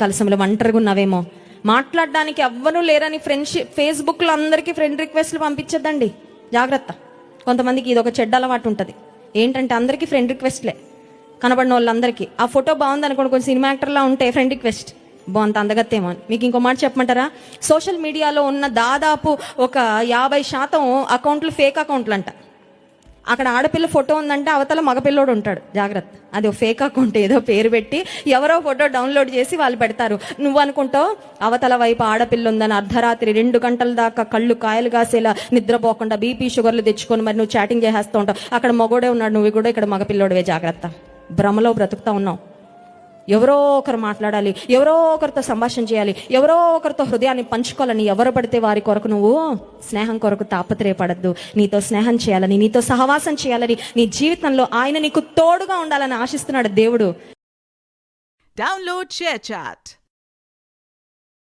కలసంలో ఒంటరిగా ఉన్నావేమో, మాట్లాడడానికి ఎవ్వరూ లేరని ఫేస్బుక్లో అందరికీ ఫ్రెండ్ రిక్వెస్ట్లు పంపించద్దండి, జాగ్రత్త. కొంతమందికి ఇది ఒక చెడ్డ అలవాటు ఉంటుంది. ఏంటంటే అందరికీ ఫ్రెండ్ రిక్వెస్ట్లే, కనబడిన వాళ్ళందరికీ. ఆ ఫోటో బాగుంది అనుకోండి, కొంచెం సినిమా యాక్టర్లా ఉంటే ఫ్రెండ్ రిక్వెస్ట్, బాగుంది అందగత్తేమో అని. మీకు ఇంకో మాట చెప్పమంటారా? సోషల్ మీడియాలో ఉన్న దాదాపు ఒక 50% అకౌంట్లు ఫేక్ అకౌంట్లు అంట. అక్కడ ఆడపిల్ల ఫోటో ఉందంటే అవతల మగపిల్లోడు ఉంటాడు, జాగ్రత్త. అది ఒక ఫేక్ అకౌంట్, ఏదో పేరు పెట్టి ఎవరో ఫోటో డౌన్లోడ్ చేసి వాళ్ళు పెడతారు. నువ్వు అనుకుంటావు అవతల వైపు ఆడపిల్ల ఉందని అర్ధరాత్రి 2 గంటల దాకా కళ్ళు కాయలు కాసేలా నిద్రపోకుండా బీపీ షుగర్లు తెచ్చుకొని మరి నువ్వు చాటింగ్ చేసేస్తూ ఉంటావు. అక్కడ మగోడే ఉన్నాడు, నువ్వు కూడా ఇక్కడ మగపిల్లోడివే, జాగ్రత్త. భ్రమలో బ్రతుకుతా ఉన్నావు. ఎవరో ఒకరు మాట్లాడాలి, ఎవరో ఒకరితో సంభాషణ చేయాలి, ఎవరో ఒకరితో హృదయాన్ని పంచుకోవాలని ఎవరు పడితే వారి కొరకు నువ్వు స్నేహం కొరకు తాపత్రయపడద్దు. నీతో స్నేహం చేయాలని, నీతో సహవాసం చేయాలని, నీ జీవితంలో ఆయన నీకు తోడుగా ఉండాలని ఆశిస్తున్నాడు దేవుడు. Download ShareChat.